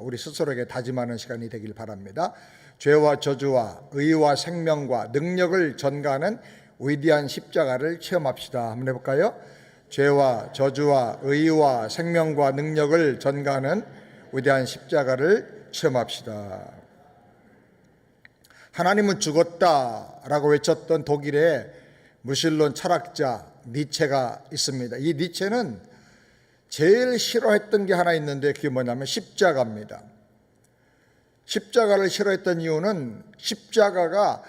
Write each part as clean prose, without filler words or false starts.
우리 스스로에게 다짐하는 시간이 되길 바랍니다. 죄와 저주와 의와 생명과 능력을 전가하는 위대한 십자가를 체험합시다. 한번 해볼까요? 죄와 저주와 의와 생명과 능력을 전가하는 위대한 십자가를 체험합시다. 하나님은 죽었다라고 외쳤던 독일의 무신론 철학자 니체가 있습니다. 이 니체는 제일 싫어했던 게 하나 있는데 그게 뭐냐면 십자가입니다. 십자가를 싫어했던 이유는 십자가가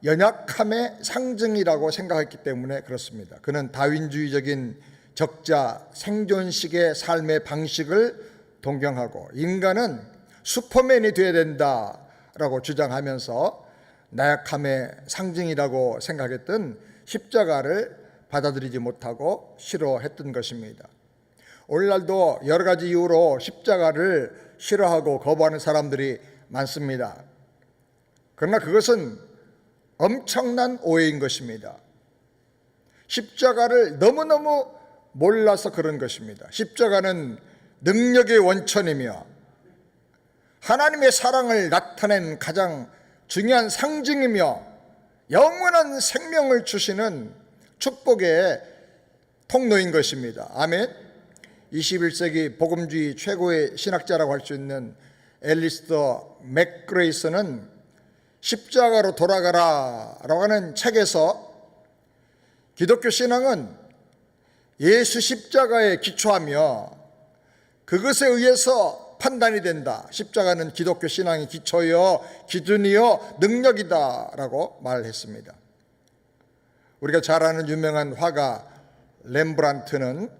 연약함의 상징이라고 생각했기 때문에 그렇습니다. 그는 다윈주의적인 적자 생존식의 삶의 방식을 동경하고 인간은 슈퍼맨이 되어야 된다라고 주장하면서 나약함의 상징이라고 생각했던 십자가를 받아들이지 못하고 싫어했던 것입니다. 오늘날도 여러 가지 이유로 십자가를 싫어하고 거부하는 사람들이 많습니다. 그러나 그것은 엄청난 오해인 것입니다. 십자가를 너무너무 몰라서 그런 것입니다. 십자가는 능력의 원천이며 하나님의 사랑을 나타낸 가장 중요한 상징이며 영원한 생명을 주시는 축복의 통로인 것입니다. 아멘. 21세기 복음주의 최고의 신학자라고 할 수 있는 앨리스터 맥그레이스는 십자가로 돌아가라 라고 하는 책에서 기독교 신앙은 예수 십자가에 기초하며 그것에 의해서 판단이 된다. 십자가는 기독교 신앙의 기초요, 기준이요, 능력이다 라고 말했습니다. 우리가 잘 아는 유명한 화가 렘브란트는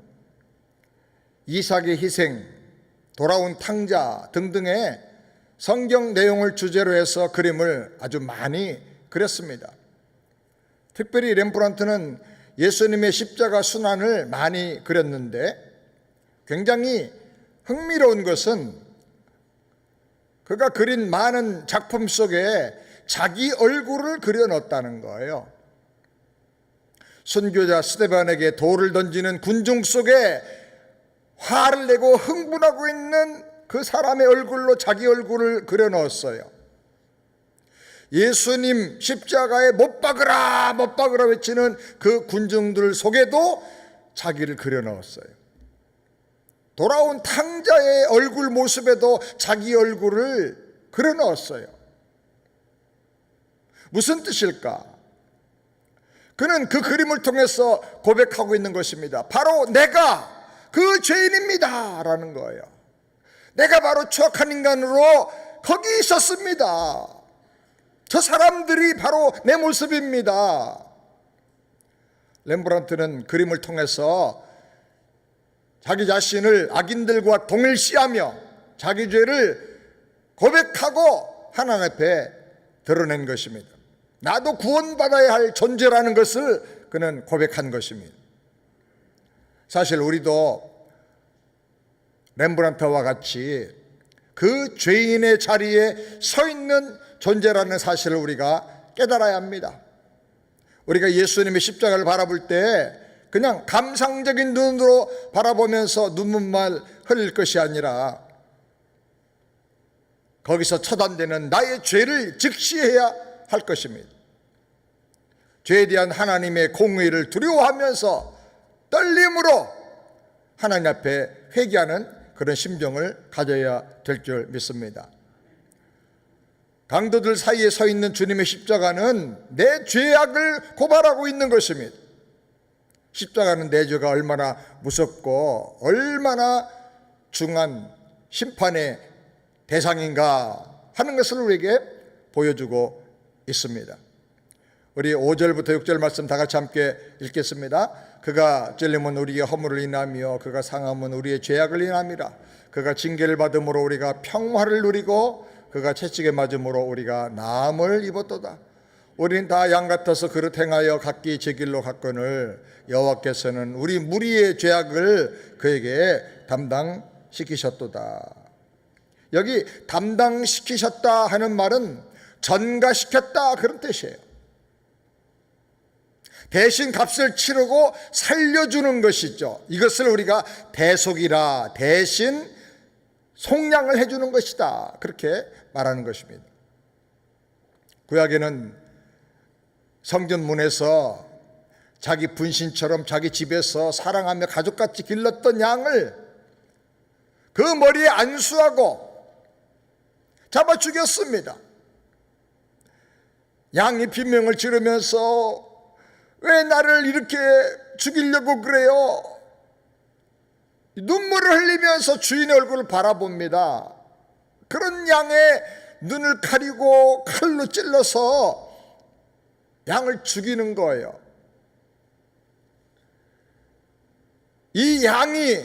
이삭의 희생, 돌아온 탕자 등등의 성경 내용을 주제로 해서 그림을 아주 많이 그렸습니다. 특별히 렘브란트는 예수님의 십자가 순환을 많이 그렸는데 굉장히 흥미로운 것은 그가 그린 많은 작품 속에 자기 얼굴을 그려 넣었다는 거예요. 순교자 스데반에게 돌을 던지는 군중 속에 화를 내고 흥분하고 있는 그 사람의 얼굴로 자기 얼굴을 그려 넣었어요. 예수님 십자가에 못 박으라 못 박으라 외치는 그 군중들 속에도 자기를 그려 넣었어요. 돌아온 탕자의 얼굴 모습에도 자기 얼굴을 그려 넣었어요. 무슨 뜻일까? 그는 그 그림을 통해서 고백하고 있는 것입니다. 바로 내가 그 죄인입니다 라는 거예요. 내가 바로 추악한 인간으로 거기 있었습니다. 저 사람들이 바로 내 모습입니다. 렘브란트는 그림을 통해서 자기 자신을 악인들과 동일시하며 자기 죄를 고백하고 하나님 앞에 드러낸 것입니다. 나도 구원받아야 할 존재라는 것을 그는 고백한 것입니다. 사실 우리도 렘브란트와 같이 그 죄인의 자리에 서 있는 존재라는 사실을 우리가 깨달아야 합니다. 우리가 예수님의 십자가를 바라볼 때 그냥 감상적인 눈으로 바라보면서 눈물만 흘릴 것이 아니라 거기서 처단되는 나의 죄를 직시해야 할 것입니다. 죄에 대한 하나님의 공의를 두려워하면서 떨림으로 하나님 앞에 회개하는 그런 심정을 가져야 될 줄 믿습니다. 강도들 사이에 서 있는 주님의 십자가는 내 죄악을 고발하고 있는 것입니다. 십자가는 내 죄가 얼마나 무섭고 얼마나 중한 심판의 대상인가 하는 것을 우리에게 보여주고 있습니다. 우리 5절부터 6절 말씀 다 같이 함께 읽겠습니다. 그가 찔림은 우리의 허물을 인하며 그가 상함은 우리의 죄악을 인함이라. 그가 징계를 받음으로 우리가 평화를 누리고 그가 채찍에 맞음으로 우리가 나음을 입었도다. 우리는 다 양 같아서 그릇 행하여 각기 제 길로 갔거늘 여호와께서는 우리 무리의 죄악을 그에게 담당시키셨도다. 여기 담당시키셨다 하는 말은 전가시켰다 그런 뜻이에요. 대신 값을 치르고 살려주는 것이죠. 이것을 우리가 대속이라, 대신 속량을 해주는 것이다, 그렇게 말하는 것입니다. 구약에는 성전문에서 자기 분신처럼 자기 집에서 사랑하며 가족같이 길렀던 양을 그 머리에 안수하고 잡아 죽였습니다. 양이 비명을 지르면서 왜 나를 이렇게 죽이려고 그래요? 눈물을 흘리면서 주인의 얼굴을 바라봅니다. 그런 양의 눈을 가리고 칼로 찔러서 양을 죽이는 거예요. 이 양이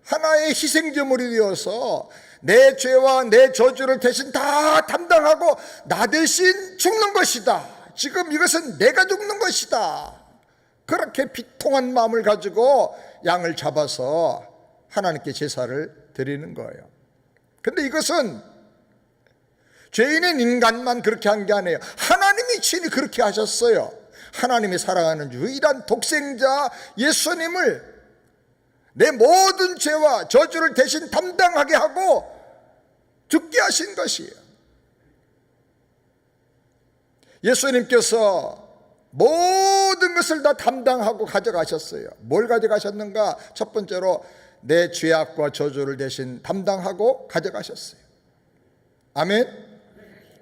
하나의 희생제물이 되어서 내 죄와 내 저주를 대신 다 담당하고 나 대신 죽는 것이다. 지금 이것은 내가 죽는 것이다. 그렇게 비통한 마음을 가지고 양을 잡아서 하나님께 제사를 드리는 거예요. 근데 이것은 죄인인 인간만 그렇게 한 게 아니에요. 하나님이 친히 그렇게 하셨어요. 하나님이 사랑하는 유일한 독생자 예수님을 내 모든 죄와 저주를 대신 담당하게 하고 죽게 하신 것이에요. 예수님께서 모든 것을 다 담당하고 가져가셨어요. 뭘 가져가셨는가? 첫 번째로 내 죄악과 저주를 대신 담당하고 가져가셨어요. 아멘.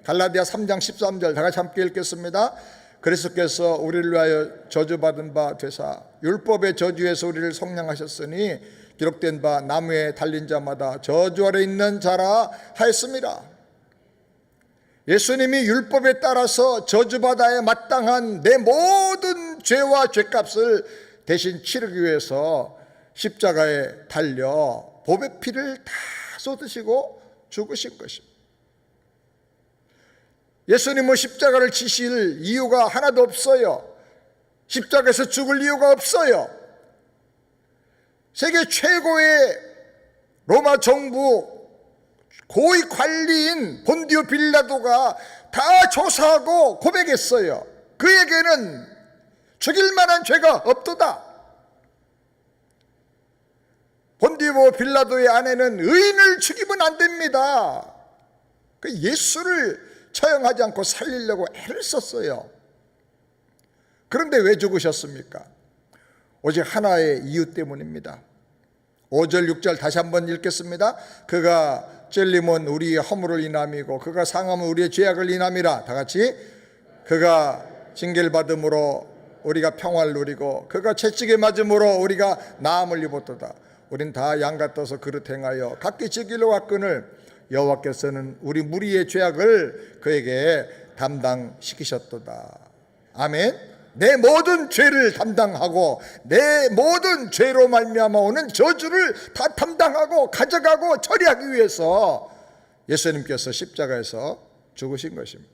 갈라디아 3장 13절 다 같이 함께 읽겠습니다. 그리스도께서 우리를 위하여 저주받은 바 되사 율법의 저주에서 우리를 속량하셨으니 기록된 바 나무에 달린 자마다 저주 아래 있는 자라 하였습니다. 예수님이 율법에 따라서 저주받아야 마땅한 내 모든 죄와 죄값을 대신 치르기 위해서 십자가에 달려 보배 피를 다 쏟으시고 죽으신 것입니다. 예수님은 십자가를 지실 이유가 하나도 없어요. 십자가에서 죽을 이유가 없어요. 세계 최고의 로마 정부 고위 관리인 본디오 빌라도가 다 조사하고 고백했어요. 그에게는 죽일 만한 죄가 없도다. 본디오 빌라도의 아내는 의인을 죽이면 안 됩니다. 그 예수를 처형하지 않고 살리려고 애를 썼어요. 그런데 왜 죽으셨습니까? 오직 하나의 이유 때문입니다. 5절 6절 다시 한번 읽겠습니다. 그가 찔림은 우리의 허물을 인함이고 그가 상함은 우리의 죄악을 인함이라. 다 같이. 그가 징계를 받음으로 우리가 평화를 누리고 그가 채찍에 맞음으로 우리가 나음을 입었도다. 우린 다 양 같아서 그릇 행하여 각기 지 길로 갔거늘 여호와께서는 우리 무리의 죄악을 그에게 담당시키셨도다. 아멘. 내 모든 죄를 담당하고 내 모든 죄로 말미암아 오는 저주를 다 담당하고 가져가고 처리하기 위해서 예수님께서 십자가에서 죽으신 것입니다.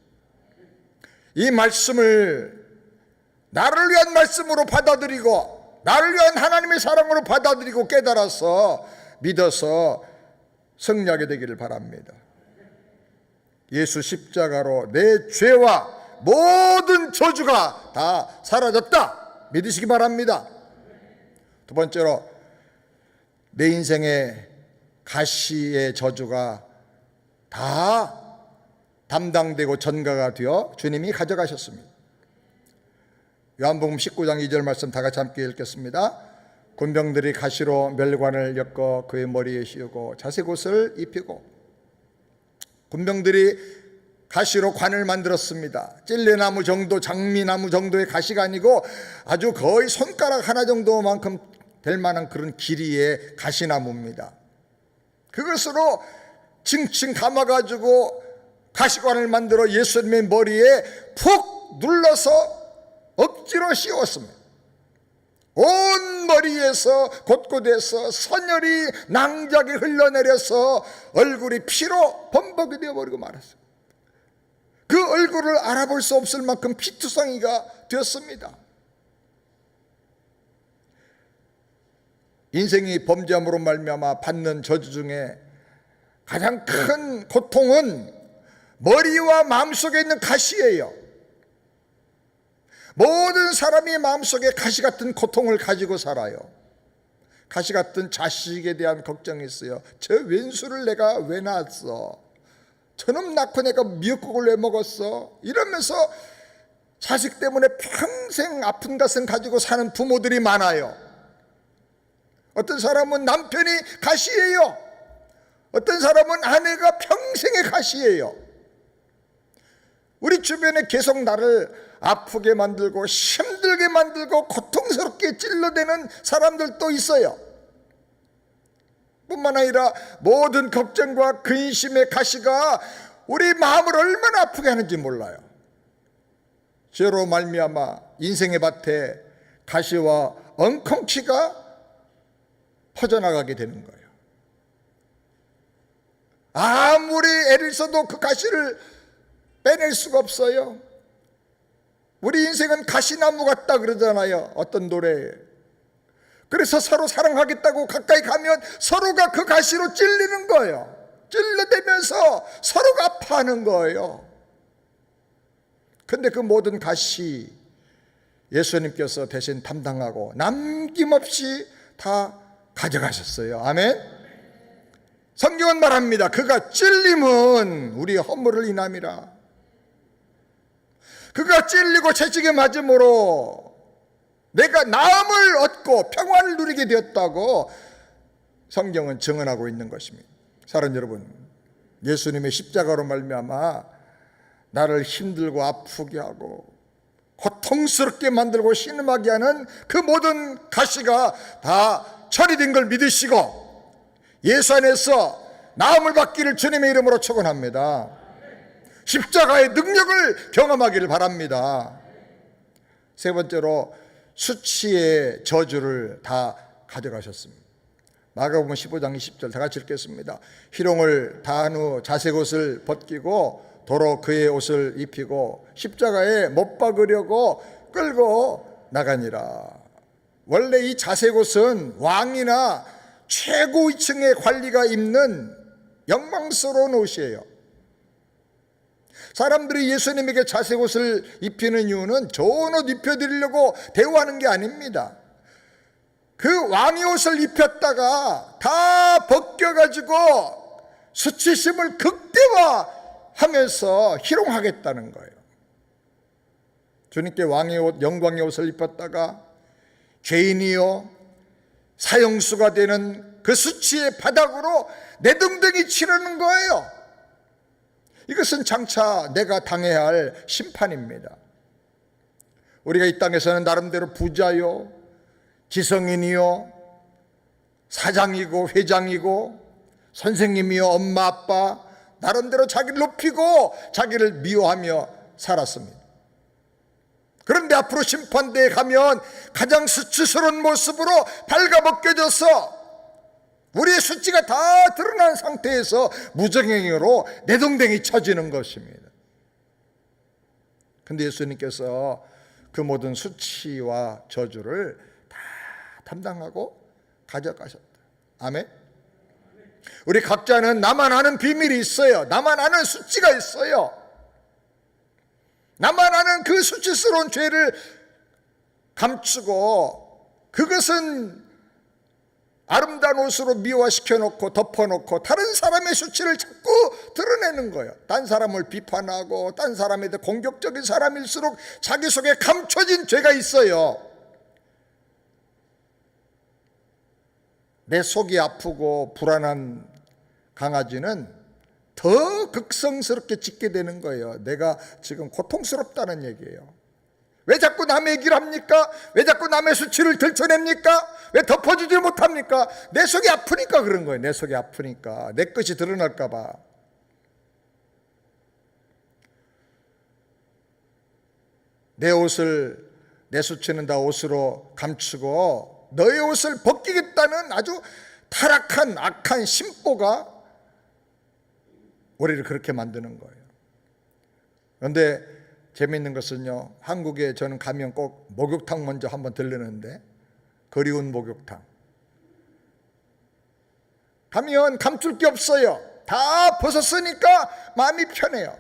이 말씀을 나를 위한 말씀으로 받아들이고 나를 위한 하나님의 사랑으로 받아들이고 깨달아서 믿어서 승리하게 되기를 바랍니다. 예수 십자가로 내 죄와 모든 저주가 다 사라졌다 믿으시기 바랍니다. 두 번째로 내 인생의 가시의 저주가 다 담당되고 전가가 되어 주님이 가져가셨습니다. 요한복음 19장 2절 말씀 다 같이 함께 읽겠습니다. 군병들이 가시로 멸관을 엮어 그의 머리에 씌우고 자색 옷을 입히고, 군병들이 가시로 관을 만들었습니다. 찔레나무 정도, 장미나무 정도의 가시가 아니고 아주 거의 손가락 하나 정도만큼 될 만한 그런 길이의 가시나무입니다. 그것으로 칭칭 감아가지고 가시관을 만들어 예수님의 머리에 푹 눌러서 억지로 씌웠습니다. 온 머리에서 곳곳에서 선혈이 낭자게 흘러내려서 얼굴이 피로 범벅이 되어버리고 말았어요. 그 얼굴을 알아볼 수 없을 만큼 피투성이가 되었습니다. 인생이 범죄함으로 말미암아 받는 저주 중에 가장 큰 고통은 머리와 마음속에 있는 가시예요. 모든 사람이 마음속에 가시 같은 고통을 가지고 살아요. 가시 같은 자식에 대한 걱정이 있어요. 저 왼수를 내가 왜 낳았어? 저놈 낳고 내가 미역국을 왜 먹었어? 이러면서 자식 때문에 평생 아픈 가슴 가지고 사는 부모들이 많아요. 어떤 사람은 남편이 가시예요. 어떤 사람은 아내가 평생의 가시예요. 우리 주변에 계속 나를 아프게 만들고 힘들게 만들고 고통스럽게 찔러대는 사람들도 있어요. 뿐만 아니라 모든 걱정과 근심의 가시가 우리 마음을 얼마나 아프게 하는지 몰라요. 죄로 말미암아 인생의 밭에 가시와 엉겅퀴가 퍼져나가게 되는 거예요. 아무리 애를 써도 그 가시를 빼낼 수가 없어요. 우리 인생은 가시나무 같다 그러잖아요, 어떤 노래에. 그래서 서로 사랑하겠다고 가까이 가면 서로가 그 가시로 찔리는 거예요. 찔러대면서 서로가 아파하는 거예요. 근데 그 모든 가시 예수님께서 대신 담당하고 남김없이 다 가져가셨어요. 아멘. 성경은 말합니다. 그가 찔림은 우리 허물을 인함이라. 그가 찔리고 채찍에 맞음으로 내가 나음을 얻고 평안을 누리게 되었다고 성경은 증언하고 있는 것입니다. 사랑하는 여러분, 예수님의 십자가로 말미암아 나를 힘들고 아프게 하고 고통스럽게 만들고 신음하게 하는 그 모든 가시가 다 처리된 걸 믿으시고 예수 안에서 나음을 받기를 주님의 이름으로 축원합니다. 십자가의 능력을 경험하기를 바랍니다. 세 번째로 수치의 저주를 다 가져가셨습니다. 마가복음 15장 20절 다 같이 읽겠습니다. 희롱을 다한 후 자색 옷을 벗기고 도로 그의 옷을 입히고 십자가에 못 박으려고 끌고 나가니라. 원래 이 자색 옷은 왕이나 최고위층의 관리가 입는 영광스러운 옷이에요. 사람들이 예수님에게 자색 옷을 입히는 이유는 좋은 옷 입혀드리려고 대우하는 게 아닙니다. 그 왕의 옷을 입혔다가 다 벗겨가지고 수치심을 극대화하면서 희롱하겠다는 거예요. 주님께 왕의 옷, 영광의 옷을 입혔다가 죄인이요 사형수가 되는 그 수치의 바닥으로 내등등이 치르는 거예요. 이것은 장차 내가 당해야 할 심판입니다. 우리가 이 땅에서는 나름대로 부자요, 지성인이요, 사장이고 회장이고 선생님이요, 엄마 아빠 나름대로 자기를 높이고 자기를 미워하며 살았습니다. 그런데 앞으로 심판대에 가면 가장 수치스러운 모습으로 발가벗겨져서 우리의 수치가 다 드러난 상태에서 무정행으로 내동댕이 쳐지는 것입니다. 그런데 예수님께서 그 모든 수치와 저주를 다 담당하고 가져가셨다. 아멘. 우리 각자는 나만 아는 비밀이 있어요. 나만 아는 수치가 있어요. 나만 아는 그 수치스러운 죄를 감추고 그것은 아름다운 옷으로 미화시켜 놓고 덮어놓고 다른 사람의 수치를 자꾸 드러내는 거예요. 딴 사람을 비판하고 딴 사람에 대해 공격적인 사람일수록 자기 속에 감춰진 죄가 있어요. 내 속이 아프고 불안한 강아지는 더 극성스럽게 짖게 되는 거예요. 내가 지금 고통스럽다는 얘기예요. 왜 자꾸 남의 얘기를 합니까? 왜 자꾸 남의 수치를 들춰냅니까? 왜 덮어주지 못합니까? 내 속이 아프니까 그런 거예요. 내 속이 아프니까. 내 것이 드러날까 봐. 내 옷을, 내 수치는 다 옷으로 감추고 너의 옷을 벗기겠다는 아주 타락한 악한 심보가 우리를 그렇게 만드는 거예요. 그런데 재미있는 것은요, 한국에 저는 가면 꼭 목욕탕 먼저 한번 들르는데, 그리운 목욕탕 가면 감출 게 없어요. 다 벗었으니까 마음이 편해요.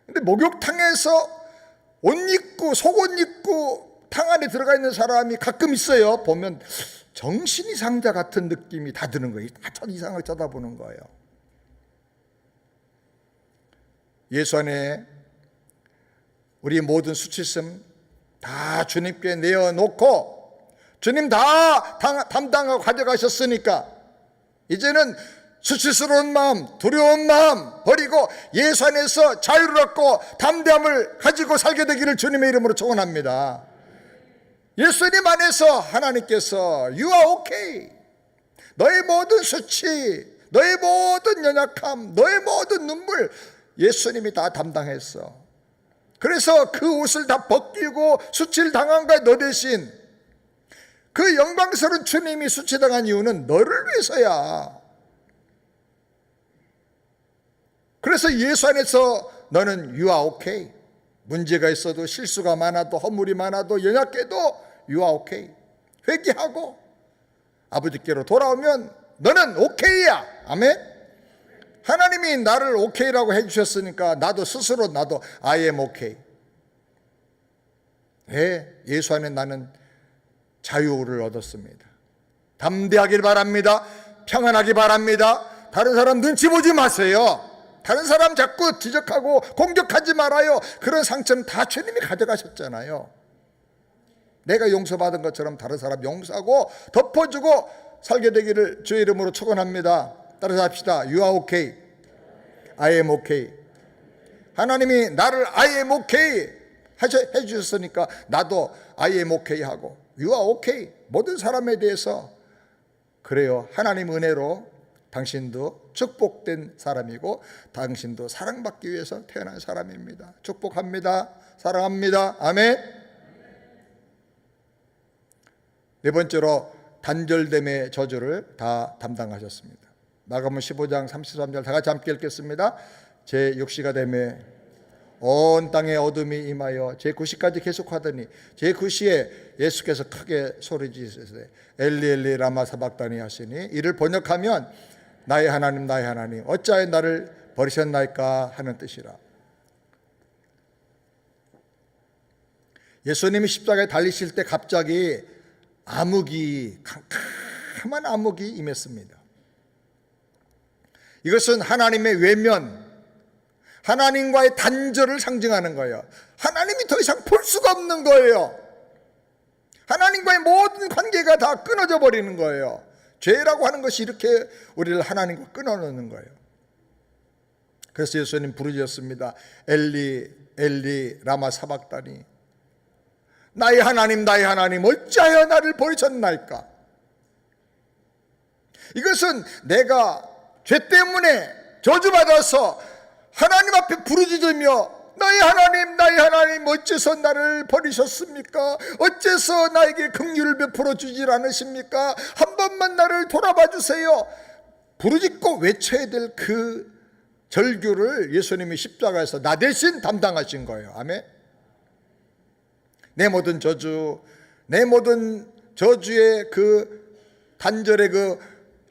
근데 목욕탕에서 옷 입고 속옷 입고 탕 안에 들어가 있는 사람이 가끔 있어요. 보면 정신이상자 같은 느낌이 다 드는 거예요. 다 이상하게 쳐다보는 거예요. 예수 안에 우리 모든 수치심 다 주님께 내어놓고 주님 다 담당하고 가져가셨으니까 이제는 수치스러운 마음, 두려운 마음 버리고 예수 안에서 자유를 얻고 담대함을 가지고 살게 되기를 주님의 이름으로 축원합니다. 예수님 안에서 하나님께서 You are okay. 너의 모든 수치, 너의 모든 연약함, 너의 모든 눈물 예수님이 다 담당했어. 그래서 그 옷을 다 벗기고 수치를 당한 거야. 너 대신 그 영광스러운 주님이 수치당한 이유는 너를 위해서야. 그래서 예수 안에서 너는 You are okay. 문제가 있어도 실수가 많아도 허물이 많아도 연약해도 You are okay. 회개하고 아버지께로 돌아오면 너는 오케이야. 아멘. 하나님이 나를 오케이라고 해주셨으니까 나도 스스로 나도 I am okay. 네, 예수 안에 나는 자유를 얻었습니다. 담대하길 바랍니다. 평안하기 바랍니다. 다른 사람 눈치 보지 마세요. 다른 사람 자꾸 지적하고 공격하지 말아요. 그런 상처는 다 주님이 가져가셨잖아요. 내가 용서받은 것처럼 다른 사람 용서하고 덮어주고 살게 되기를 주의 이름으로 축원합니다. 따라서 합시다. You are okay. I am okay. 하나님이 나를 I am okay 해주셨으니까 나도 I am okay 하고 You are okay. 모든 사람에 대해서 그래요. 하나님 은혜로 당신도 축복된 사람이고 당신도 사랑받기 위해서 태어난 사람입니다. 축복합니다. 사랑합니다. 아멘. 네 번째로 단절됨의 저주를 다 담당하셨습니다. 마가복음 15장 33절 다 같이 함께 읽겠습니다. 제6시가 되매 온 땅에 어둠이 임하여 제9시까지 계속하더니 제9시에 예수께서 크게 소리 지르시되 엘리 엘리 라마 사박다니 하시니 이를 번역하면 나의 하나님 나의 하나님 어찌하여 나를 버리셨나이까 하는 뜻이라. 예수님이 십자가에 달리실 때 갑자기 암흑이 캄캄한 암흑이 임했습니다. 이것은 하나님의 외면, 하나님과의 단절을 상징하는 거예요. 하나님이 더 이상 볼 수가 없는 거예요. 하나님과의 모든 관계가 다 끊어져 버리는 거예요. 죄라고 하는 것이 이렇게 우리를 하나님과 끊어놓는 거예요. 그래서 예수님 부르짖었습니다. 엘리 엘리 라마 사박다니 나의 하나님 나의 하나님 어찌하여 나를 버리셨나이까. 이것은 내가 죄 때문에 저주받아서 하나님 앞에 부르짖으며 나의 하나님 어째서 나를 버리셨습니까? 어째서 나에게 긍휼을 베풀어 주질 않으십니까? 한 번만 나를 돌아봐 주세요. 부르짖고 외쳐야 될 그 절규를 예수님이 십자가에서 나 대신 담당하신 거예요. 아멘. 내 모든 저주, 내 모든 저주의 그 단절의 그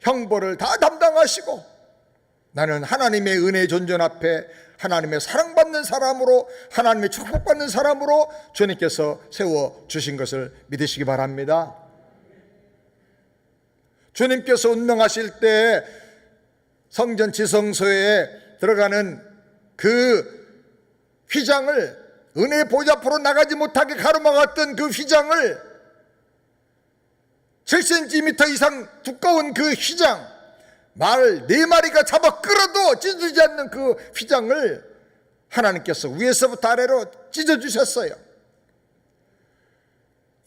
형벌을 다 담당하시고 나는 하나님의 은혜의 존전 앞에 하나님의 사랑받는 사람으로 하나님의 축복받는 사람으로 주님께서 세워주신 것을 믿으시기 바랍니다. 주님께서 운명하실 때 성전 지성소에 들어가는 그 휘장을 은혜의 보좌 앞으로 나가지 못하게 가로막았던 그 휘장을 7cm 이상 두꺼운 그 휘장 말 4마리가 잡아 끌어도 찢어지지 않는 그 휘장을 하나님께서 위에서부터 아래로 찢어주셨어요.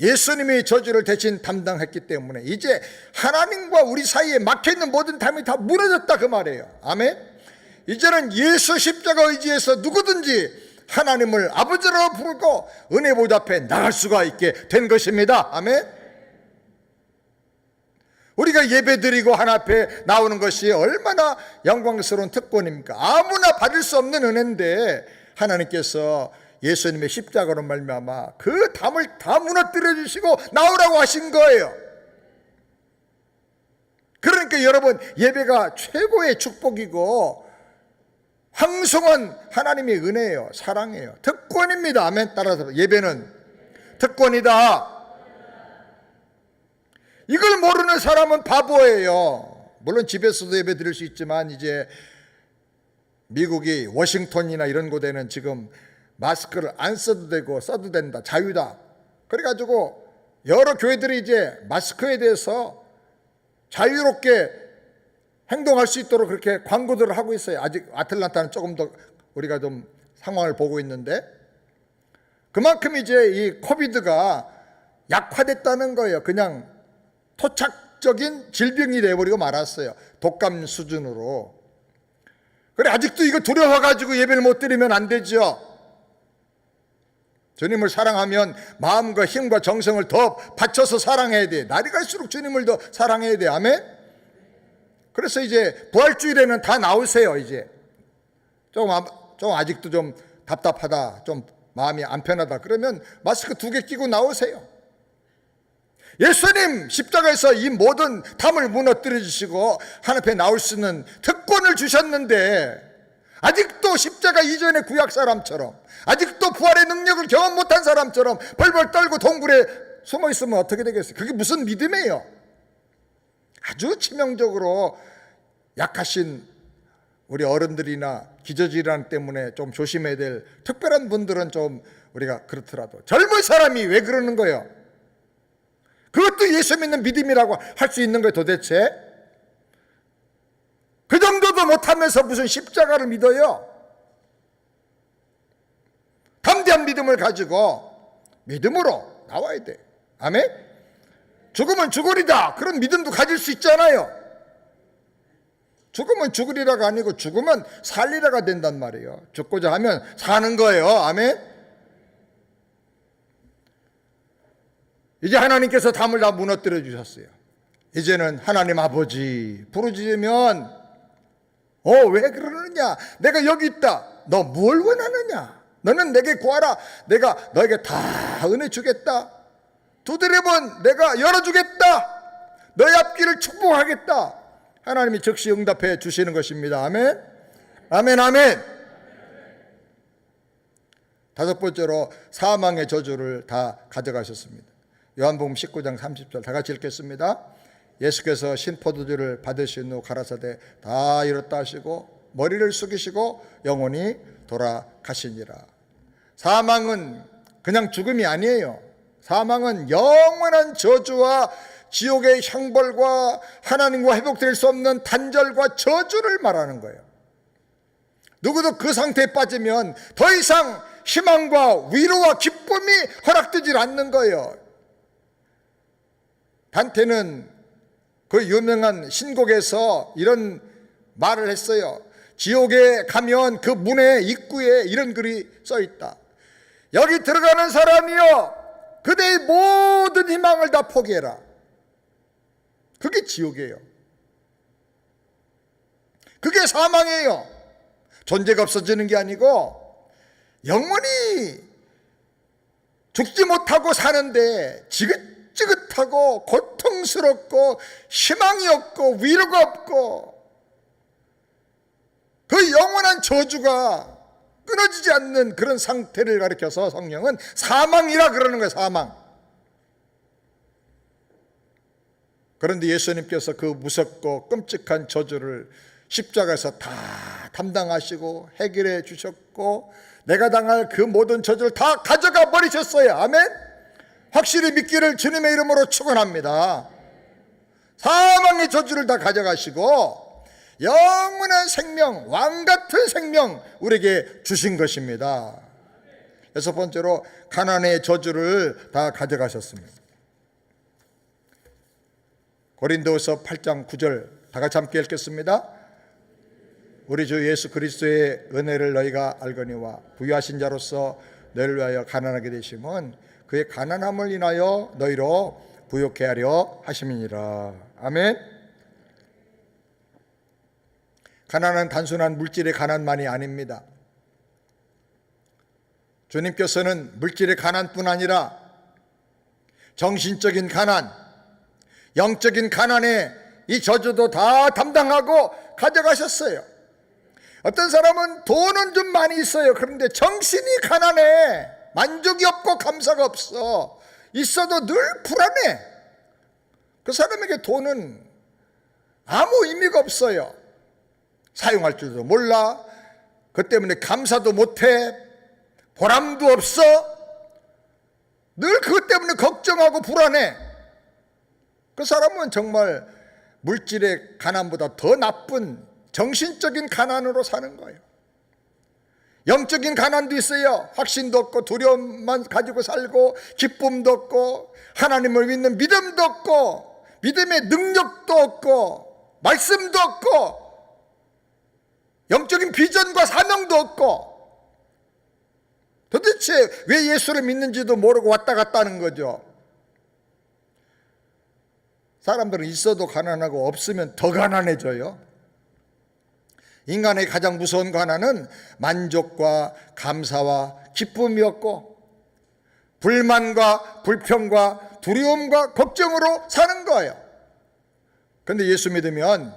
예수님이 저주를 대신 담당했기 때문에 이제 하나님과 우리 사이에 막혀있는 모든 담이 다 무너졌다 그 말이에요. 아멘. 이제는 예수 십자가 의지해서 누구든지 하나님을 아버지로 부르고 은혜 보좌 앞에 나갈 수가 있게 된 것입니다. 아멘. 우리가 예배드리고 하나님 앞에 나오는 것이 얼마나 영광스러운 특권입니까? 아무나 받을 수 없는 은혜인데 하나님께서 예수님의 십자가로 말미암아 그 담을 다 무너뜨려 주시고 나오라고 하신 거예요. 그러니까 여러분 예배가 최고의 축복이고 황송한 하나님의 은혜예요. 사랑이에요. 특권입니다. 아멘. 따라서 예배는 특권이다. 이걸 모르는 사람은 바보예요. 물론 집에서도 예배 드릴 수 있지만 이제 미국이 워싱턴이나 이런 곳에는 지금 마스크를 안 써도 되고 써도 된다, 자유다. 그래가지고 여러 교회들이 이제 마스크에 대해서 자유롭게 행동할 수 있도록 그렇게 광고들을 하고 있어요. 아직 아틀란타는 조금 더 우리가 좀 상황을 보고 있는데, 그만큼 이제 이 코비드가 약화됐다는 거예요. 그냥 토착적인 질병이 돼버리고 말았어요. 독감 수준으로. 그래, 아직도 이거 두려워가지고 예배를 못 드리면 안 되죠. 주님을 사랑하면 마음과 힘과 정성을 더 바쳐서 사랑해야 돼. 날이 갈수록 주님을 더 사랑해야 돼. 아멘? 그래서 이제 부활주일에는 다 나오세요. 이제 좀 아직도 좀 답답하다, 좀 마음이 안 편하다, 그러면 마스크 2개 끼고 나오세요. 예수님 십자가에서 이 모든 담을 무너뜨려 주시고 하나님 앞에 나올 수 있는 특권을 주셨는데, 아직도 십자가 이전의 구약 사람처럼, 아직도 부활의 능력을 경험 못한 사람처럼 벌벌 떨고 동굴에 숨어 있으면 어떻게 되겠어요? 그게 무슨 믿음이에요? 아주 치명적으로 약하신 우리 어른들이나 기저질환 때문에 좀 조심해야 될 특별한 분들은 좀 우리가 그렇더라도, 젊은 사람이 왜 그러는 거예요? 그것도 예수 믿는 믿음이라고 할 수 있는 거예요. 도대체 그 정도도 못하면서 무슨 십자가를 믿어요? 담대한 믿음을 가지고 믿음으로 나와야 돼. 아멘? 죽으면 죽으리다, 그런 믿음도 가질 수 있잖아요. 죽으면 죽으리라가 아니고 죽으면 살리라가 된단 말이에요. 죽고자 하면 사는 거예요. 아멘? 이제 하나님께서 담을 다 무너뜨려 주셨어요. 이제는 하나님 아버지 부르짖으면 왜 그러느냐? 내가 여기 있다. 너 뭘 원하느냐? 너는 내게 구하라. 내가 너에게 다 은혜 주겠다. 두드려면 내가 열어주겠다. 너의 앞길을 축복하겠다. 하나님이 즉시 응답해 주시는 것입니다. 아멘? 아멘, 아멘. 5번째로 사망의 저주를 다 가져가셨습니다. 요한복음 19장 30절 다 같이 읽겠습니다. 예수께서 신포도주를 받으신 후 가라사대 다 이뤘다 하시고 머리를 숙이시고 영원히 돌아가시니라. 사망은 그냥 죽음이 아니에요. 사망은 영원한 저주와 지옥의 형벌과 하나님과 회복될 수 없는 단절과 저주를 말하는 거예요. 누구도 그 상태에 빠지면 더 이상 희망과 위로와 기쁨이 허락되질 않는 거예요. 단테는 그 유명한 신곡에서 이런 말을 했어요. 지옥에 가면 그 문의 입구에 이런 글이 써 있다. 여기 들어가는 사람이여, 그대의 모든 희망을 다 포기해라. 그게 지옥이에요. 그게 사망이에요. 존재가 없어지는 게 아니고 영원히 죽지 못하고 사는데 지긋지긋하고 고통스럽고 희망이 없고 위로가 없고, 그 영원한 저주가 끊어지지 않는 그런 상태를 가리켜서 성령은 사망이라 그러는 거예요. 사망. 그런데 예수님께서 그 무섭고 끔찍한 저주를 십자가에서 다 담당하시고 해결해 주셨고, 내가 당할 그 모든 저주를 다 가져가 버리셨어요. 아멘? 확실히 믿기를 주님의 이름으로 축원합니다. 사망의 저주를 다 가져가시고 영원한 생명, 왕같은 생명 우리에게 주신 것입니다. 6번째로 가난의 저주를 다 가져가셨습니다. 고린도후서 8장 9절 다 같이 함께 읽겠습니다. 우리 주 예수 그리스도의 은혜를 너희가 알거니와 부유하신 자로서 너희를 위하여 가난하게 되심은 그의 가난함을 인하여 너희로 부욕케 하려 하심이니라. 아멘. 가난은 단순한 물질의 가난만이 아닙니다. 주님께서는 물질의 가난뿐 아니라 정신적인 가난, 영적인 가난의 이 저주도 다 담당하고 가져가셨어요. 어떤 사람은 돈은 좀 많이 있어요. 그런데 정신이 가난해. 만족이 없고 감사가 없어. 있어도 늘 불안해. 그 사람에게 돈은 아무 의미가 없어요. 사용할 줄도 몰라. 그 때문에 감사도 못해. 보람도 없어. 늘 그것 때문에 걱정하고 불안해. 그 사람은 정말 물질의 가난보다 더 나쁜 정신적인 가난으로 사는 거예요. 영적인 가난도 있어요. 확신도 없고 두려움만 가지고 살고 기쁨도 없고 하나님을 믿는 믿음도 없고 믿음의 능력도 없고 말씀도 없고 영적인 비전과 사명도 없고 도대체 왜 예수를 믿는지도 모르고 왔다 갔다 하는 거죠. 사람들은 있어도 가난하고 없으면 더 가난해져요. 인간의 가장 무서운 가난은 만족과 감사와 기쁨이었고 불만과 불평과 두려움과 걱정으로 사는 거예요. 그런데 예수 믿으면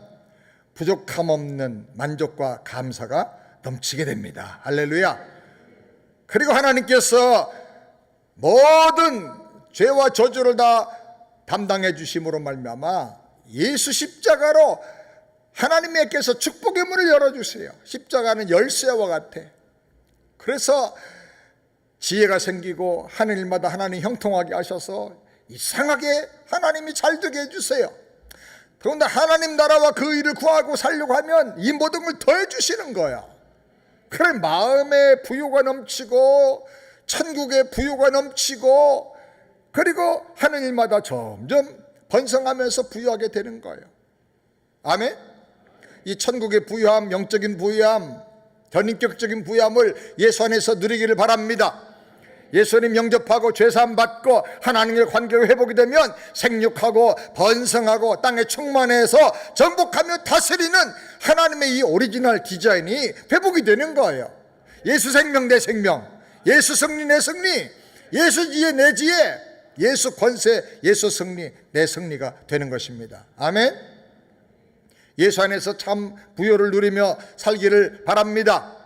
부족함 없는 만족과 감사가 넘치게 됩니다. 할렐루야. 그리고 하나님께서 모든 죄와 저주를 다 담당해 주심으로 말미암아 예수 십자가로 하나님께서 축복의 문을 열어주세요. 십자가는 열쇠와 같아. 그래서 지혜가 생기고 하는 일마다 하나님 형통하게 하셔서 이상하게 하나님이 잘 되게 해주세요. 그런데 하나님 나라와 그 일을 구하고 살려고 하면 이 모든 걸 더해 주시는 거야. 그래 마음에 부요가 넘치고 천국의 부요가 넘치고 그리고 하는 일마다 점점 번성하면서 부유하게 되는 거예요. 아멘. 이 천국의 부유함, 영적인 부유함, 전인격적인 부유함을 예수 안에서 누리기를 바랍니다. 예수님 영접하고 죄사함 받고 하나님의 관계를 회복이 되면 생육하고 번성하고 땅에 충만해서 정복하며 다스리는 하나님의 이 오리지널 디자인이 회복이 되는 거예요. 예수 생명 내 생명, 예수 승리 내 승리, 예수 지혜 내 지혜, 예수 권세, 예수 승리 내 승리가 되는 것입니다. 아멘. 예수 안에서 참 부요를 누리며 살기를 바랍니다.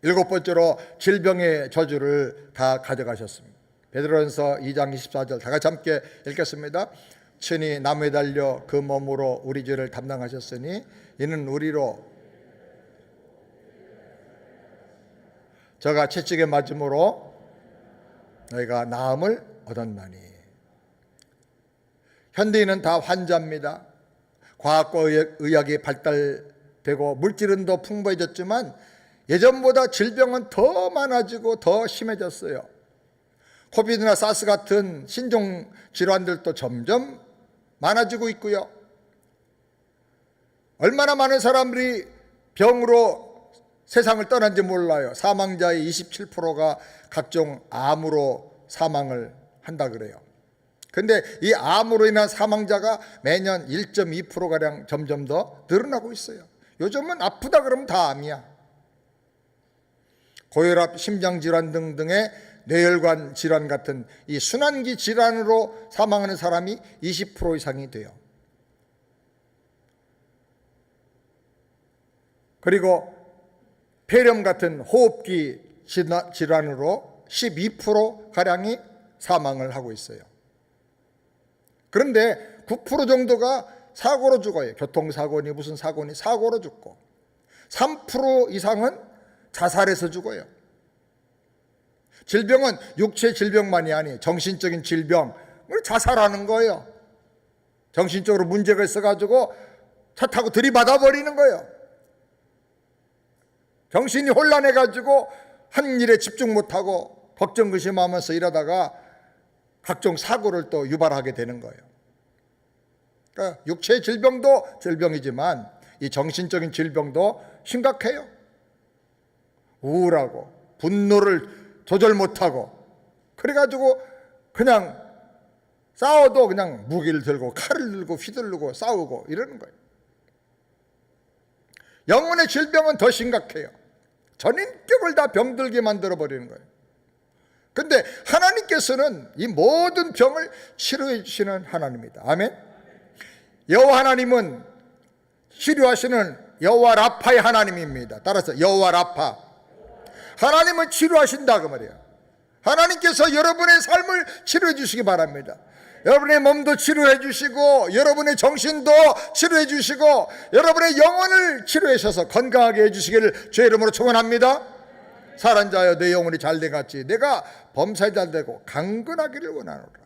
7번째로 질병의 저주를 다 가져가셨습니다. 베드로전서 2장 24절 다 같이 함께 읽겠습니다. 친히 나무에 달려 그 몸으로 우리 죄를 담당하셨으니 이는 우리로 저가 채찍에 맞음으로 너희가 나음을 얻었나니. 현대인은 다 환자입니다. 과학과 의학이 발달되고 물질은 더 풍부해졌지만 예전보다 질병은 더 많아지고 더 심해졌어요. 코비드나 사스 같은 신종 질환들도 점점 많아지고 있고요. 얼마나 많은 사람들이 병으로 세상을 떠난지 몰라요. 사망자의 27%가 각종 암으로 사망을 한다 그래요. 근데 이 암으로 인한 사망자가 매년 1.2%가량 점점 더 늘어나고 있어요. 요즘은 아프다 그러면 다 암이야. 고혈압, 심장질환 등등의 뇌혈관 질환 같은 이 순환기 질환으로 사망하는 사람이 20% 이상이 돼요. 그리고 폐렴 같은 호흡기 질환으로 12%가량이 사망을 하고 있어요. 그런데 9% 정도가 사고로 죽어요. 교통사고니 무슨 사고니 사고로 죽고 3% 이상은 자살해서 죽어요. 질병은 육체 질병만이 아니에요. 정신적인 질병, 자살하는 거예요. 정신적으로 문제가 있어가지고 차 타고 들이받아 버리는 거예요. 정신이 혼란해가지고 한 일에 집중 못하고 걱정 근심하면서 일하다가 각종 사고를 또 유발하게 되는 거예요. 그러니까 육체 질병도 질병이지만 이 정신적인 질병도 심각해요. 우울하고 분노를 조절 못하고 그래가지고 그냥 싸워도 그냥 무기를 들고 칼을 들고 휘두르고 싸우고 이러는 거예요. 영혼의 질병은 더 심각해요. 전인격을 다 병들게 만들어 버리는 거예요. 근데 하나님께서는 이 모든 병을 치료해 주시는 하나님입니다. 아멘. 여호와 하나님은 치료하시는 여호와 라파의 하나님입니다. 따라서 여호와 라파, 하나님은 치료하신다 그 말이에요. 하나님께서 여러분의 삶을 치료해 주시기 바랍니다. 여러분의 몸도 치료해 주시고 여러분의 정신도 치료해 주시고 여러분의 영혼을 치료해 주셔서 건강하게 해주시기를 주의 이름으로 축원합니다. 살한 자여 내 영혼이 잘돼같이 내가 범사에 잘되고 강건하기를 원하노라.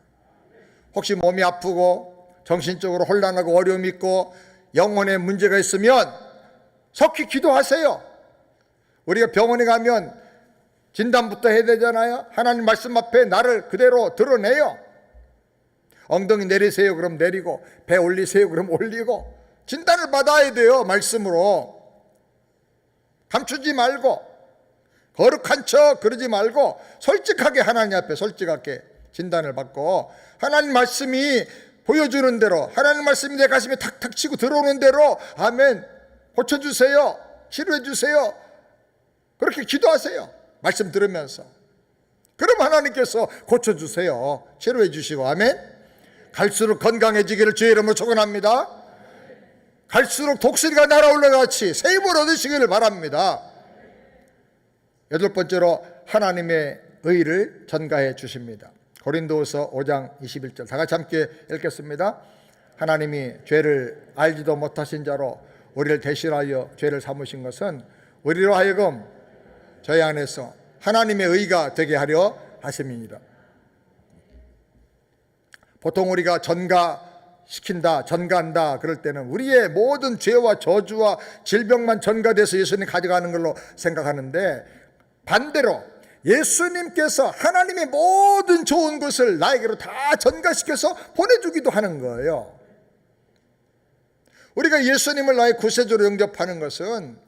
혹시 몸이 아프고 정신적으로 혼란하고 어려움이 있고 영혼에 문제가 있으면 속히 기도하세요. 우리가 병원에 가면 진단부터 해야 되잖아요. 하나님 말씀 앞에 나를 그대로 드러내요. 엉덩이 내리세요 그럼 내리고, 배 올리세요 그럼 올리고, 진단을 받아야 돼요. 말씀으로 감추지 말고, 거룩한 척 그러지 말고 솔직하게 하나님 앞에 솔직하게 진단을 받고, 하나님 말씀이 보여주는 대로, 하나님 말씀이 내 가슴에 탁탁 치고 들어오는 대로 아멘 고쳐주세요, 치료해주세요, 그렇게 기도하세요. 말씀 들으면서. 그럼 하나님께서 고쳐주세요, 치료해주시고. 아멘. 갈수록 건강해지기를 주의 이름으로 축원합니다. 갈수록 독수리가 날아올라 같이 새 힘을 얻으시기를 바랍니다. 여덟 번째로 하나님의 의를 전가해 주십니다. 고린도후서 5장 21절 다 같이 함께 읽겠습니다. 하나님이 죄를 알지도 못하신 자로 우리를 대신하여 죄를 삼으신 것은 우리로 하여금 저희 안에서 하나님의 의가 되게 하려 하심이니라. 보통 우리가 전가시킨다, 전가한다 그럴 때는 우리의 모든 죄와 저주와 질병만 전가돼서 예수님 가져가는 걸로 생각하는데, 반대로 예수님께서 하나님의 모든 좋은 것을 나에게로 다 전가시켜서 보내주기도 하는 거예요. 우리가 예수님을 나의 구세주로 영접하는 것은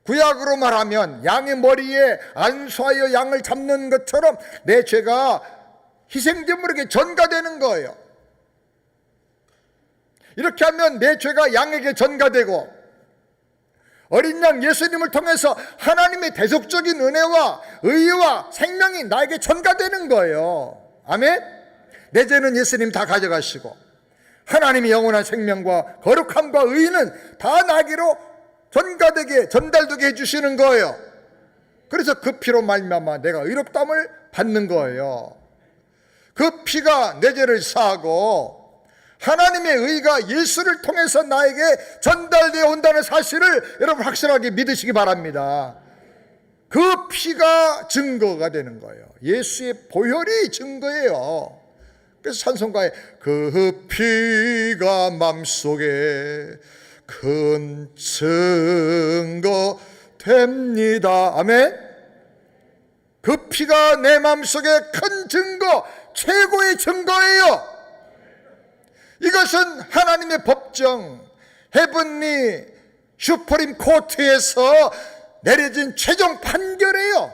구약으로 말하면 양의 머리에 안수하여 양을 잡는 것처럼 내 죄가 희생제물에게 전가되는 거예요. 이렇게 하면 내 죄가 양에게 전가되고 어린 양 예수님을 통해서 하나님의 대속적인 은혜와 의와 생명이 나에게 전가되는 거예요. 아멘. 내 죄는 예수님 다 가져가시고 하나님의 영원한 생명과 거룩함과 의는 다 나에게로 전가되게 전달되게 해주시는 거예요. 그래서 그 피로 말미암아 내가 의롭다함을 받는 거예요. 그 피가 내 죄를 사하고 하나님의 의가 예수를 통해서 나에게 전달되어 온다는 사실을 여러분 확실하게 믿으시기 바랍니다. 그 피가 증거가 되는 거예요. 예수의 보혈이 증거예요. 그래서 찬송가에 그 피가 맘속에 큰 증거 됩니다. 아멘. 그 피가 내 마음속에 큰 증거, 최고의 증거예요. 이것은 하나님의 법정, 헤븐리 슈프림 코트에서 내려진 최종 판결이에요.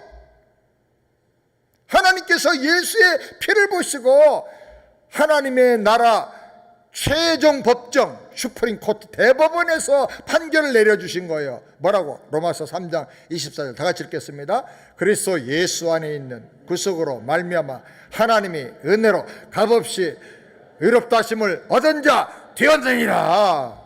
하나님께서 예수의 피를 보시고 하나님의 나라 최종 법정 슈프림 코트 대법원에서 판결을 내려주신 거예요. 뭐라고? 로마서 3장 24절 다 같이 읽겠습니다. 그리스도 예수 안에 있는 구속으로 말미암아 하나님이 은혜로 값없이 의롭다 하심을 얻은 자 되었느니라.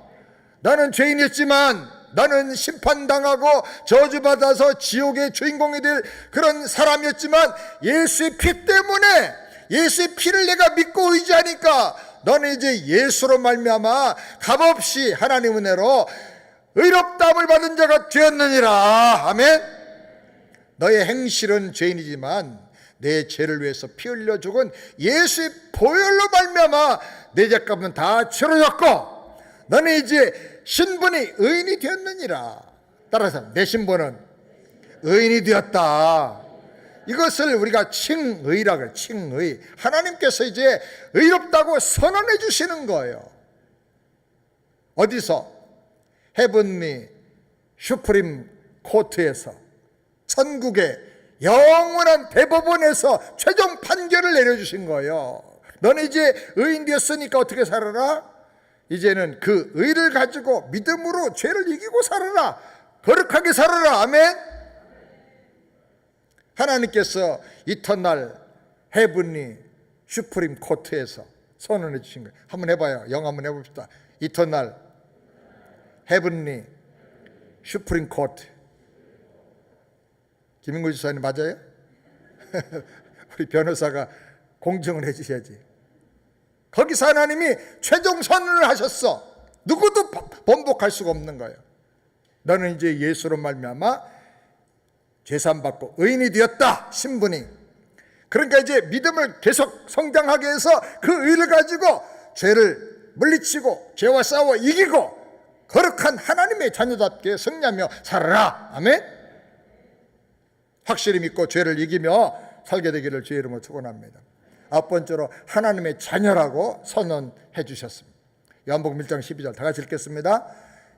나는 죄인이었지만, 나는 심판당하고 저주받아서 지옥의 주인공이 될 그런 사람이었지만, 예수의 피 때문에, 예수의 피를 내가 믿고 의지하니까 너는 이제 예수로 말미암아 값없이 하나님 은혜로 의롭다함을 받은 자가 되었느니라. 아멘. 너의 행실은 죄인이지만 내 죄를 위해서 피 흘려 죽은 예수의 보혈로 말미암아 내 죄값은 다 치러졌고 너는 이제 신분이 의인이 되었느니라. 따라서 내 신분은 의인이 되었다. 이것을 우리가 칭의라고 해요. 칭의. 하나님께서 이제 의롭다고 선언해 주시는 거예요. 어디서? 헤븐리 슈프림 코트에서, 천국의 영원한 대법원에서 최종 판결을 내려주신 거예요. 너는 이제 의인 되었으니까 어떻게 살아라? 이제는 그 의를 가지고 믿음으로 죄를 이기고 살아라. 거룩하게 살아라. 아멘. 하나님께서 이터널 헤븐리 슈프림 코트에서 선언해 주신 거예요. 한번 해봐요. 영어 한번 해봅시다. 이터널 헤븐리 슈프림 코트. 김인구 지사님 맞아요? 우리 변호사가 공정을 해주셔야지. 거기서 하나님이 최종 선언을 하셨어. 누구도 번복할 수가 없는 거예요. 너는 이제 예수로 말미암아 죄산 받고 의인이 되었다, 신분이. 그러니까 이제 믿음을 계속 성장하게 해서 그 의를 가지고 죄를 물리치고 죄와 싸워 이기고 거룩한 하나님의 자녀답게 승리하며 살아라. 아멘. 확실히 믿고 죄를 이기며 살게 되기를 주의 이름으로 축원합니다. 아홉 번째로 하나님의 자녀라고 선언해 주셨습니다. 요한복음 1장 12절 다 같이 읽겠습니다.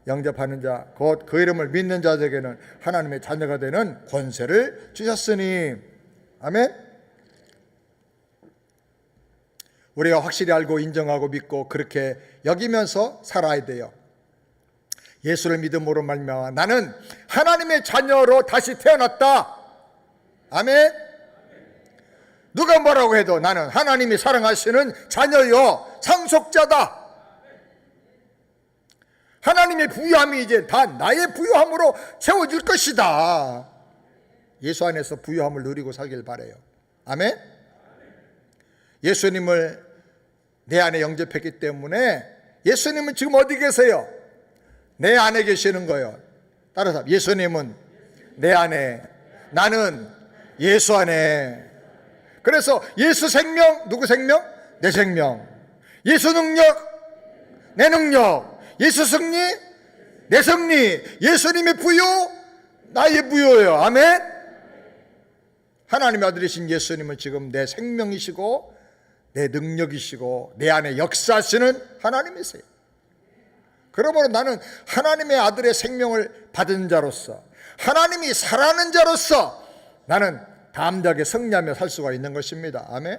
영접하는 자 곧 그 이름을 믿는 자에게는 하나님의 자녀가 되는 권세를 주셨으니. 아멘. 우리가 확실히 알고 인정하고 믿고 그렇게 여기면서 살아야 돼요. 예수를 믿음으로 말미암아 나는 하나님의 자녀로 다시 태어났다. 아멘. 누가 뭐라고 해도 나는 하나님이 사랑하시는 자녀요, 상속자다. 하나님의 부유함이 이제 다 나의 부유함으로 채워질 것이다. 예수 안에서 부유함을 누리고 살길 바라요. 아멘. 예수님을 내 안에 영접했기 때문에 예수님은 지금 어디 계세요? 내 안에 계시는 거예요. 따라서 예수님은 내 안에, 나는 예수 안에. 그래서 예수 생명, 누구 생명? 내 생명. 예수 능력, 내 능력. 예수 승리, 내 승리. 예수님의 부요, 나의 부요예요. 아멘. 하나님의 아들이신 예수님은 지금 내 생명이시고 내 능력이시고 내 안에 역사하시는 하나님이세요. 그러므로 나는 하나님의 아들의 생명을 받은 자로서, 하나님이 살아가는 자로서 나는 담대하게 승리하며 살 수가 있는 것입니다. 아멘.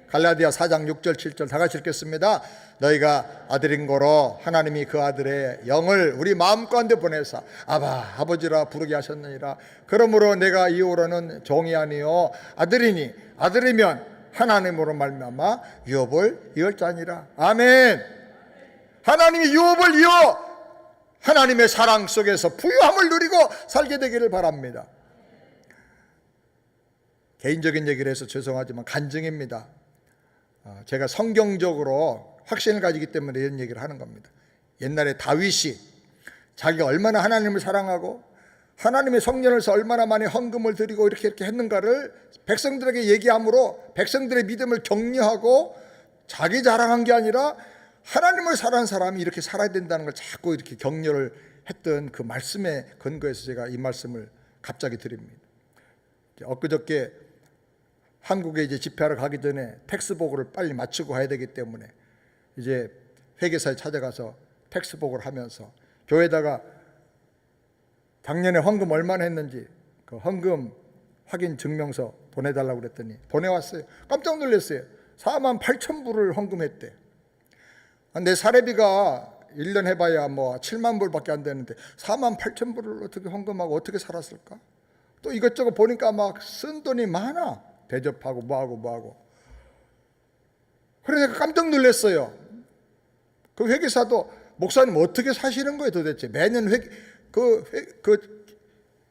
갈라디아 4장 6절 7절 다 같이 읽겠습니다. 너희가 아들인 거로 하나님이 그 아들의 영을 우리 마음 가운데 보내사 아바 아버지라 부르게 하셨느니라. 그러므로 내가 이후로는 종이 아니요 아들이니 아들이면 하나님으로 말미암아 유업을 이을 자니라. 아멘. 하나님이 유업을 이어 하나님의 사랑 속에서 부유함을 누리고 살게 되기를 바랍니다. 개인적인 얘기를 해서 죄송하지만 간증입니다. 제가 성경적으로 확신을 가지기 때문에 이런 얘기를 하는 겁니다. 옛날에 다윗이 자기가 얼마나 하나님을 사랑하고 하나님의 성전에서 얼마나 많이 헌금을 드리고 이렇게 했는가를 백성들에게 얘기함으로 백성들의 믿음을 격려하고 자기 자랑한 게 아니라 하나님을 사랑하는 사람이 이렇게 살아야 된다는 걸 자꾸 이렇게 격려를 했던 그 말씀에 근거해서 제가 이 말씀을 갑자기 드립니다. 엊그저께 한국에 이제 집회하러 가기 전에 텍스복을 빨리 마치고 가야 되기 때문에 이제 회계사에 찾아가서 텍스복을 하면서 교회에다가 작년에 헌금 얼마나 했는지 그 헌금 확인 증명서 보내달라고 그랬더니 보내왔어요. 깜짝 놀랐어요. 48,000불을 헌금했대. 내 사례비가 1년 해봐야 뭐 7만 불밖에 안 되는데 48,000불을 어떻게 헌금하고 어떻게 살았을까? 또 이것저것 보니까 막 쓴 돈이 많아. 대접하고 뭐하고 그러니까 깜짝 놀랐어요. 그 회계사도 목사님 어떻게 사시는 거예요 도대체? 매년 그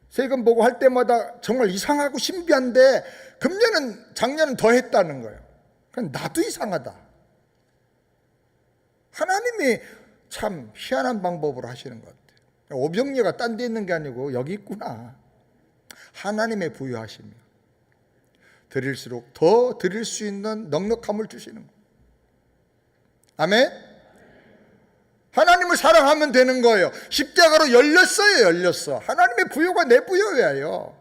세금 보고 할 때마다 정말 이상하고 신비한데 작년은 더 했다는 거예요. 그럼 나도 이상하다. 하나님이 참 희한한 방법으로 하시는 것 같아요. 오병이어가 딴 데 있는 게 아니고 여기 있구나. 하나님의 부유하심이 드릴수록 더 드릴 수 있는 넉넉함을 주시는 거예요. 아멘. 하나님을 사랑하면 되는 거예요. 십자가로 열렸어. 하나님의 부요가 내 부요예요.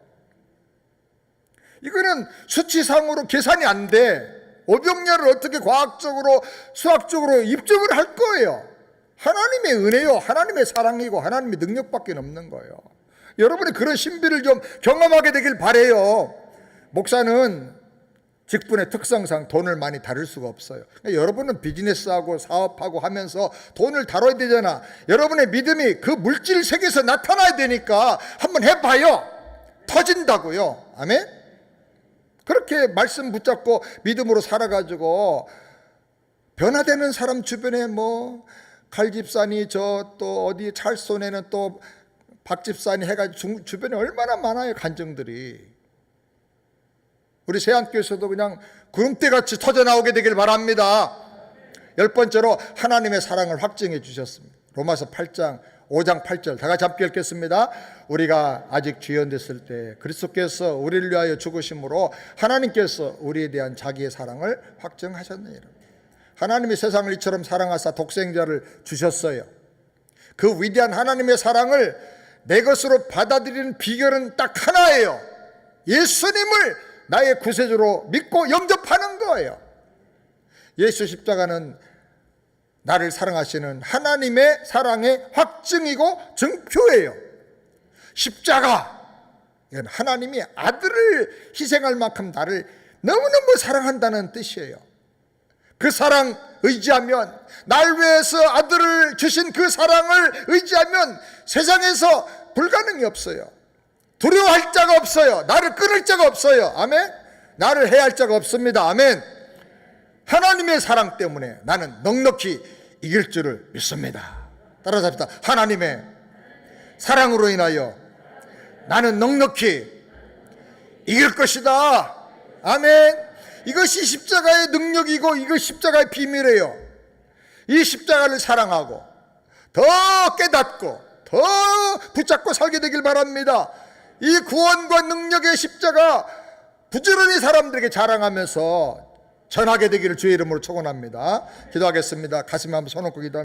이거는 수치상으로 계산이 안 돼. 오병이어를 어떻게 과학적으로 수학적으로 입증을 할 거예요. 하나님의 은혜요, 하나님의 사랑이고 하나님의 능력밖에 없는 거예요. 여러분이 그런 신비를 좀 경험하게 되길 바라요. 목사는 직분의 특성상 돈을 많이 다룰 수가 없어요. 그러니까 여러분은 비즈니스하고 사업하고 하면서 돈을 다뤄야 되잖아. 여러분의 믿음이 그 물질 세계에서 나타나야 되니까 한번 해봐요. 터진다고요. 아멘? 그렇게 말씀 붙잡고 믿음으로 살아가지고 변화되는 사람 주변에 뭐 칼집사니 저 또 어디 찰손에는 또 박집사니 해가지고 주변에 얼마나 많아요 간증들이. 우리 세안교에서도 그냥 구름대같이 터져나오게 되길 바랍니다. 10번째로 하나님의 사랑을 확증해 주셨습니다. 로마서 8장 5장 8절 다 같이 함께 읽겠습니다. 우리가 아직 죄인됐을 때 그리스도께서 우리를 위하여 죽으심으로 하나님께서 우리에 대한 자기의 사랑을 확증하셨느니라. 하나님이 세상을 이처럼 사랑하사 독생자를 주셨어요. 그 위대한 하나님의 사랑을 내 것으로 받아들이는 비결은 딱 하나예요. 예수님을 나의 구세주로 믿고 영접하는 거예요. 예수 십자가는 나를 사랑하시는 하나님의 사랑의 확증이고 증표예요. 십자가, 이건 하나님이 아들을 희생할 만큼 나를 너무너무 사랑한다는 뜻이에요. 그 사랑 의지하면, 날 위해서 아들을 주신 그 사랑을 의지하면 세상에서 불가능이 없어요. 두려워할 자가 없어요. 나를 끊을 자가 없어요. 아멘. 나를 해할 자가 없습니다. 아멘. 하나님의 사랑 때문에 나는 넉넉히 이길 줄을 믿습니다. 따라서 합시다. 하나님의 사랑으로 인하여 나는 넉넉히 이길 것이다. 아멘. 이것이 십자가의 능력이고 이것이 십자가의 비밀이에요. 이 십자가를 사랑하고 더 깨닫고 더 붙잡고 살게 되길 바랍니다. 이 구원과 능력의 십자가 부지런히 사람들에게 자랑하면서 전하게 되기를 주의 이름으로 축원합니다. 기도하겠습니다. 가슴에 한번 손 얹고 기도합니다.